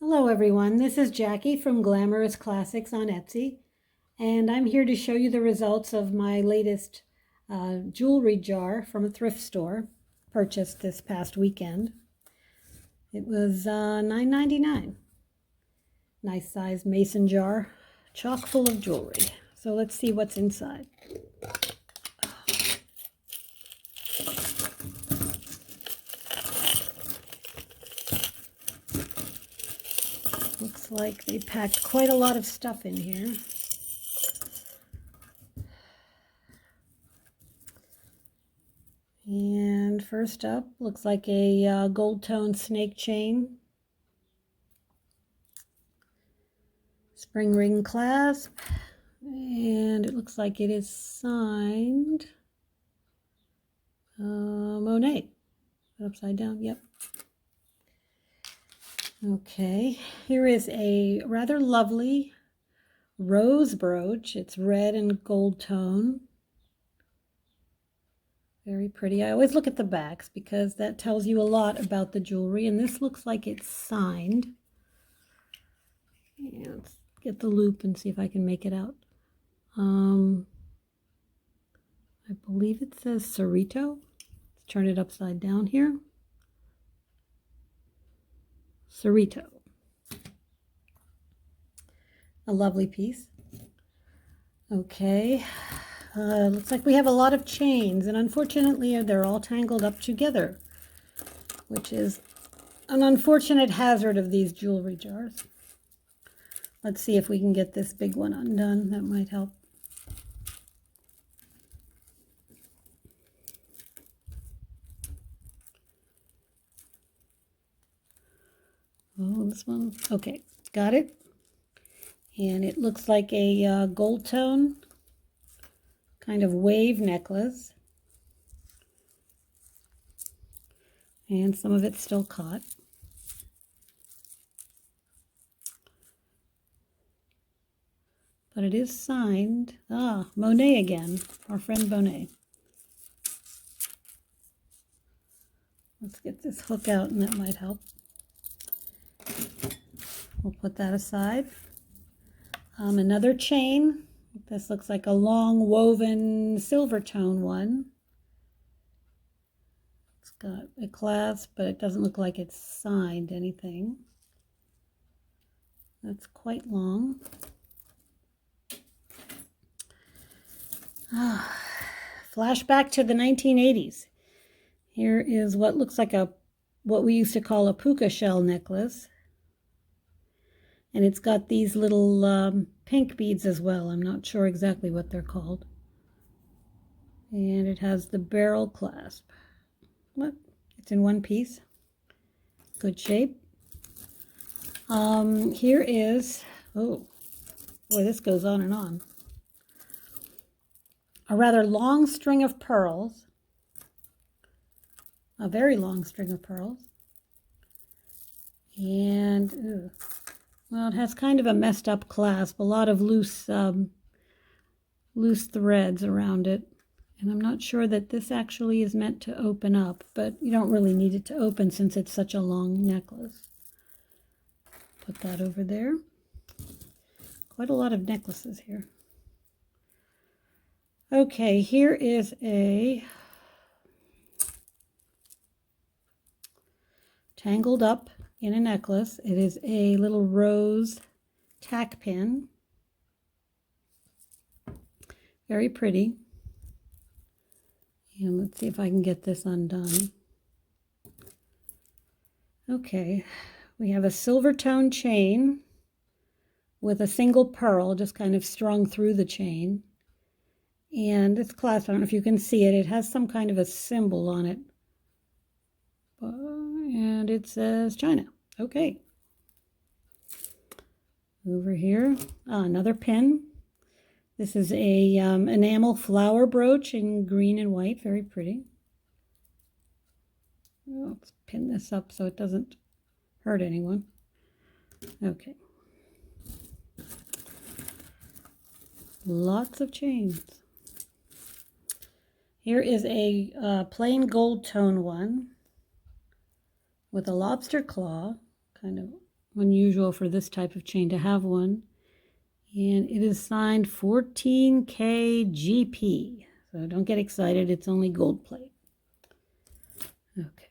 Hello everyone, this is Jackie from Glamorous Classics on Etsy, and I'm here to show you the results of my latest jewelry jar from a thrift store purchased this past weekend. It was $9.99. Nice size mason jar, chock full of jewelry. So let's see what's inside. Looks like they packed quite a lot of stuff in here. And first up, looks like a gold tone snake chain. Spring ring clasp. And it looks like it is signed Monet. Upside down, yep. Okay, here is a rather lovely rose brooch. It's red and gold tone. Very pretty. I always look at the backs because that tells you a lot about the jewelry, and this looks like it's signed. Yeah, let's get the loop and see if I can make it out. I believe it says Cerrito. Let's turn it upside down here. Cerrito. A lovely piece. Okay, looks like we have a lot of chains, and unfortunately they're all tangled up together, which is an unfortunate hazard of these jewelry jars. Let's see if we can get this big one undone. That might help. Oh, this one. Okay, got it. And it looks like a gold tone kind of wave necklace. And some of it's still caught. But it is signed. Ah, Monet again, our friend Monet. Let's get this hook out and that might help. We'll put that aside. Another chain. This looks like a long woven silver tone one. It's got a clasp, but it doesn't look like it's signed anything. That's quite long. Flashback to the 1980s. Here is what looks like what we used to call a puka shell necklace. And it's got these little pink beads as well. I'm not sure exactly what they're called. And it has the barrel clasp. What? It's in one piece. Good shape. Here is, oh boy, this goes on and on. A rather long string of pearls. A very long string of pearls. And, well, it has kind of a messed up clasp, a lot of loose threads around it. And I'm not sure that this actually is meant to open up, but you don't really need it to open since it's such a long necklace. Put that over there. Quite a lot of necklaces here. Okay, here is a tangled up in a necklace. It is a little rose tack pin. Very pretty. And let's see if I can get this undone. Okay, we have a silver tone chain with a single pearl just kind of strung through the chain. And this clasp, I don't know if you can see it, it has some kind of a symbol on it. And it says China. Okay. Over here, another pin. This is a enamel flower brooch in green and white. Very pretty. Let's pin this up so it doesn't hurt anyone. Okay. Lots of chains. Here is a plain gold tone one with a lobster claw, kind of unusual for this type of chain to have one. And it is signed 14K GP. So don't get excited, it's only gold plate. Okay.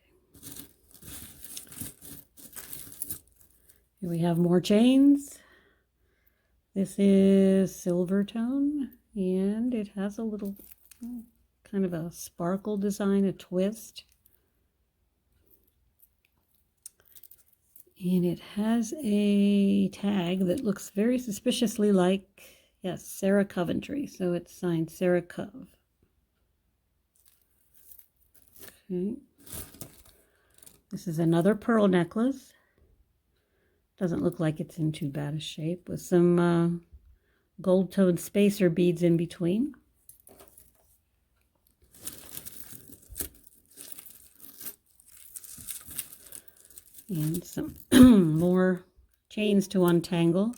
Here we have more chains. This is silver tone, and it has a little kind of a sparkle design, a twist. And it has a tag that looks very suspiciously like, yes, Sarah Coventry. So it's signed Sarah Cove. Okay. This is another pearl necklace. Doesn't look like it's in too bad a shape, with some gold-toned spacer beads in between. And some more chains to untangle.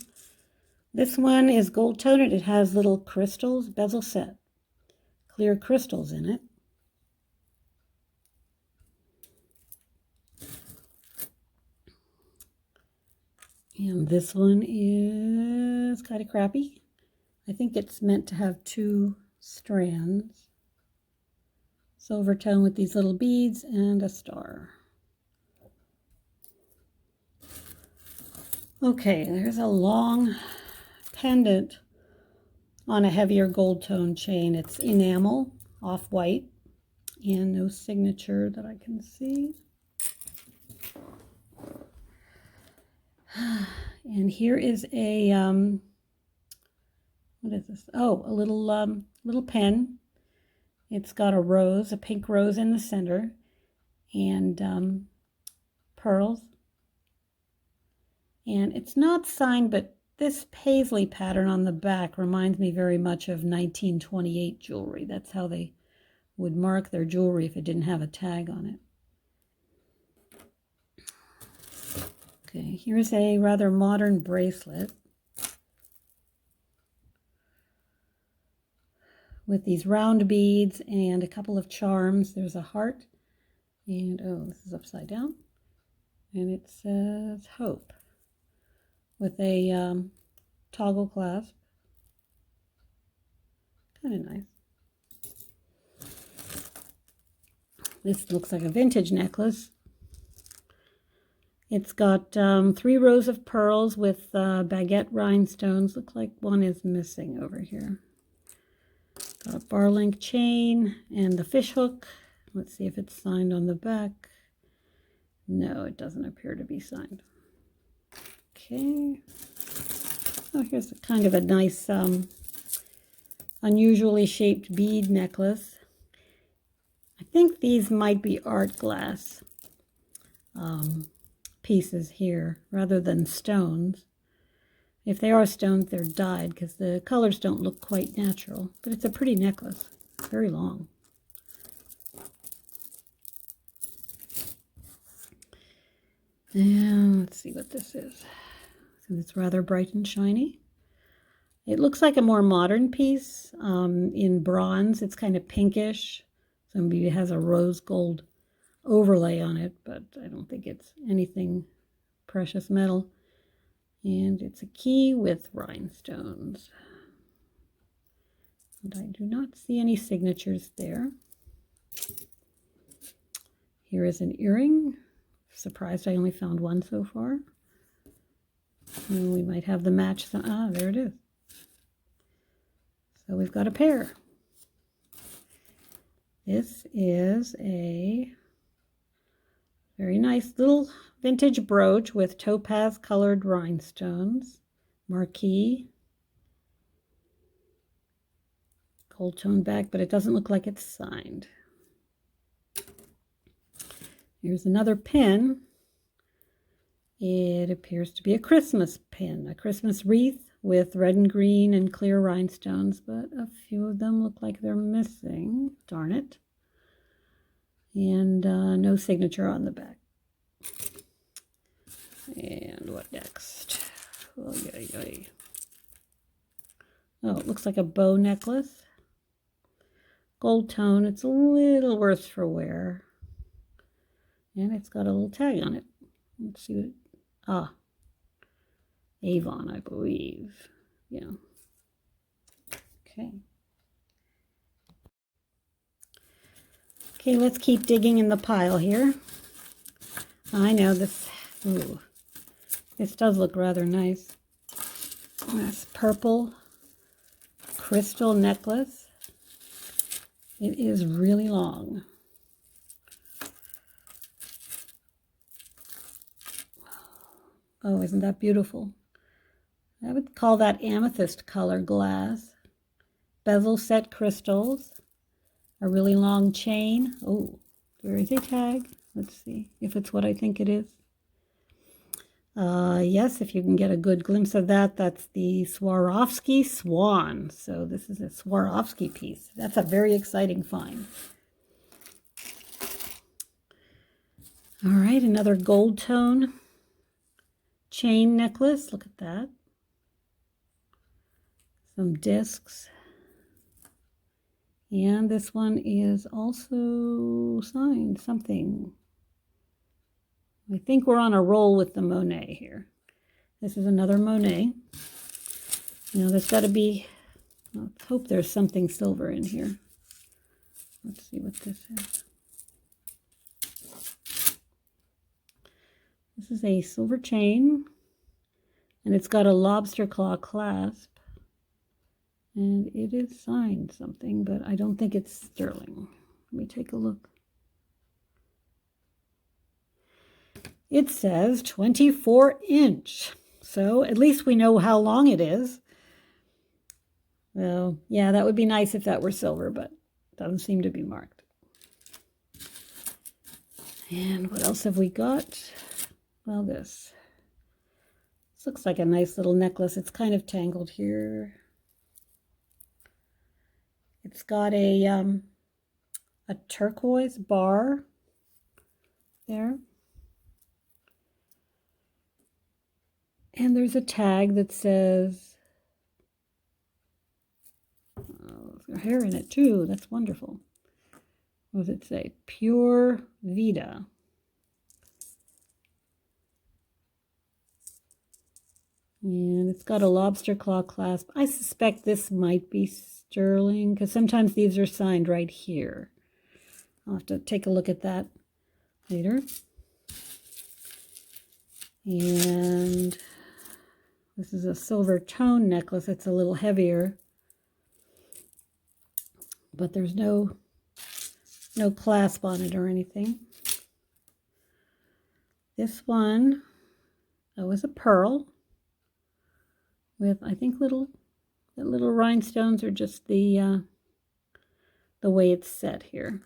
This one is gold-toned. It has little crystals, bezel set, clear crystals in it. And this one is kind of crappy. I think it's meant to have 2 strands. Silver tone with these little beads and a star. Okay, there's a long pendant on a heavier gold tone chain. It's enamel, off-white, and no signature that I can see. And here is a, what is this? Oh, a little pen. It's got a rose, a pink rose in the center, and pearls. And it's not signed, but this paisley pattern on the back reminds me very much of 1928 jewelry. That's how they would mark their jewelry if it didn't have a tag on it. Okay, here's a rather modern bracelet with these round beads and a couple of charms. There's a heart, and oh, this is upside down, and it says hope with a toggle clasp. Kind of nice. This looks like a vintage necklace. It's got 3 rows of pearls with baguette rhinestones. Looks like one is missing over here. Got a bar link chain and the fish hook. Let's see if it's signed on the back. No, it doesn't appear to be signed. Okay. Oh, here's a kind of a nice, unusually shaped bead necklace. I think these might be art glass pieces here rather than stones. If they are stones, they're dyed because the colors don't look quite natural. But it's a pretty necklace, very long. And let's see what this is. So it's rather bright and shiny. It looks like a more modern piece in bronze. It's kind of pinkish. So maybe it has a rose gold overlay on it, but I don't think it's anything precious metal. And it's a key with rhinestones. And I do not see any signatures there. Here is an earring. Surprised I only found one so far. And we might have the match. Ah, there it is. So we've got a pair. This is a very nice little vintage brooch with topaz colored rhinestones, marquise, gold tone back, but it doesn't look like it's signed. Here's another pin. It appears to be a Christmas pin, a Christmas wreath with red and green and clear rhinestones, but a few of them look like they're missing. Darn it. And no signature on the back. And what next? Oh, oh, it looks like a bow necklace. Gold tone. It's a little worse for wear. And it's got a little tag on it. Let's see what... Ah, Avon, I believe. Yeah. Okay. Okay, let's keep digging in the pile here. I know this, ooh, this does look rather nice. This purple crystal necklace. It is really long. Oh, isn't that beautiful? I would call that amethyst color glass. Bezel set crystals. A really long chain. Oh, there is a tag. Let's see if it's what I think it is. Yes, if you can get a good glimpse of that, that's the Swarovski Swan. So this is a Swarovski piece. That's a very exciting find. All right, another gold tone chain necklace. Look at that. Some discs. And this one is also signed something. I think we're on a roll with the Monet here. This is another Monet. Now there's got to be, let's hope there's something silver in here. Let's see what this is. This is a silver chain, and it's got a lobster claw clasp. And it is signed something, but I don't think it's sterling. Let me take a look. It says 24-inch. So at least we know how long it is. Well, yeah, that would be nice if that were silver, but it doesn't seem to be marked. And what else have we got? Well, this looks like a nice little necklace. It's kind of tangled here. It's got a turquoise bar there. And there's a tag that says, oh, there's hair in it too. That's wonderful. What does it say? Pure Vita. And it's got a lobster claw clasp. I suspect this might be sterling because sometimes these are signed right here. I'll have to take a look at that later. And this is a silver tone necklace. It's a little heavier, but there's no clasp on it or anything. This one, oh, is a pearl with, I think, little rhinestones are just the way it's set here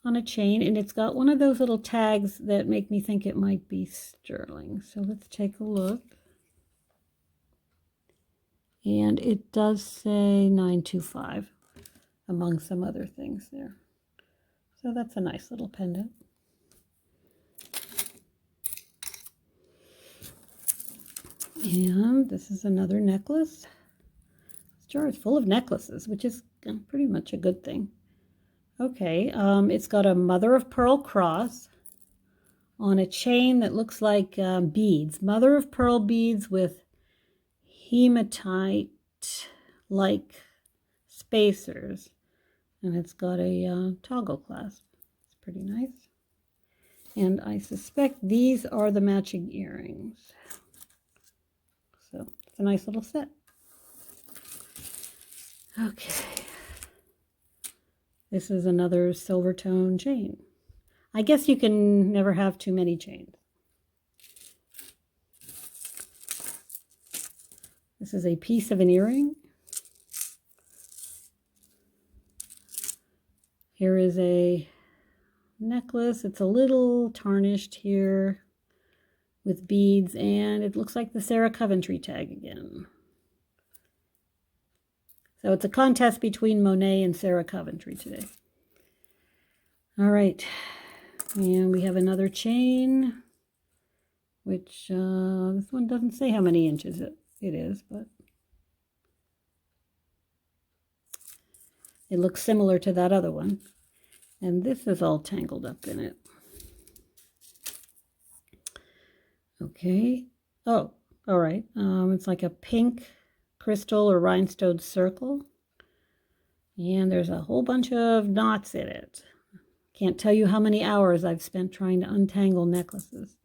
on a chain, and it's got one of those little tags that make me think it might be sterling. So let's take a look. And it does say 925 among some other things there. So that's a nice little pendant. And this is another necklace. This jar is full of necklaces, which is pretty much a good thing. Okay, it's got a mother of pearl cross on a chain that looks like beads. Mother of pearl beads with hematite-like spacers. And it's got a toggle clasp. It's pretty nice. And I suspect these are the matching earrings. So it's a nice little set. Okay. This is another silver tone chain. I guess you can never have too many chains. This is a piece of an earring. Here is a necklace. It's a little tarnished here with beads, and it looks like the Sarah Coventry tag again. So it's a contest between Monet and Sarah Coventry today. All right, and we have another chain, which this one doesn't say how many inches it is, but it looks similar to that other one. And this is all tangled up in it. Okay. Oh, All right, it's like a pink crystal or rhinestone circle. And there's a whole bunch of knots in it. Can't tell you how many hours I've spent trying to untangle necklaces.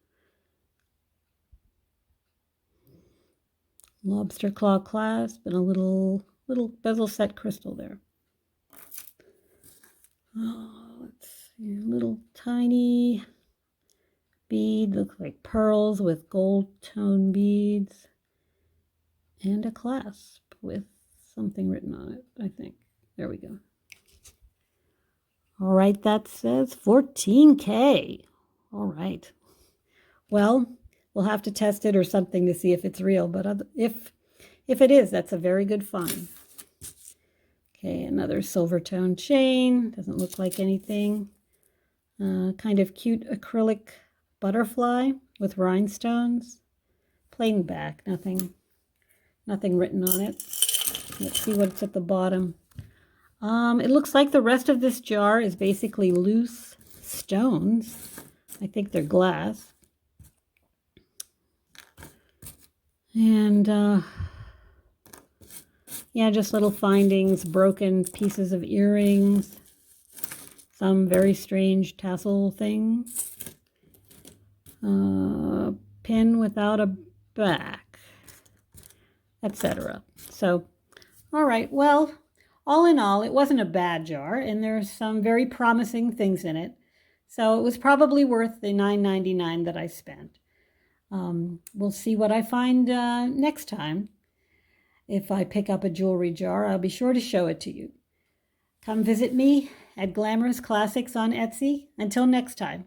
Lobster claw clasp and a little bezel set crystal there. Oh, let's see, a little tiny bead, looks like pearls with gold tone beads, and a clasp with something written on it, I think. There we go. All right, that says 14K. All right. Well, we'll have to test it or something to see if it's real, but if it is, that's a very good find. Okay, another silver tone chain. Doesn't look like anything. Kind of cute acrylic butterfly with rhinestones. Plain back, nothing written on it. Let's see what's at the bottom. It looks like the rest of this jar is basically loose stones. I think they're glass. And yeah, just little findings, broken pieces of earrings, some very strange tassel thing, pin without a back, etc. So, all right, well, all in all, it wasn't a bad jar, and there's some very promising things in it. So it was probably worth the $9.99 that I spent. We'll see what I find next time. If I pick up a jewelry jar, I'll be sure to show it to you. Come visit me at Glamorous Classics on Etsy. Until next time.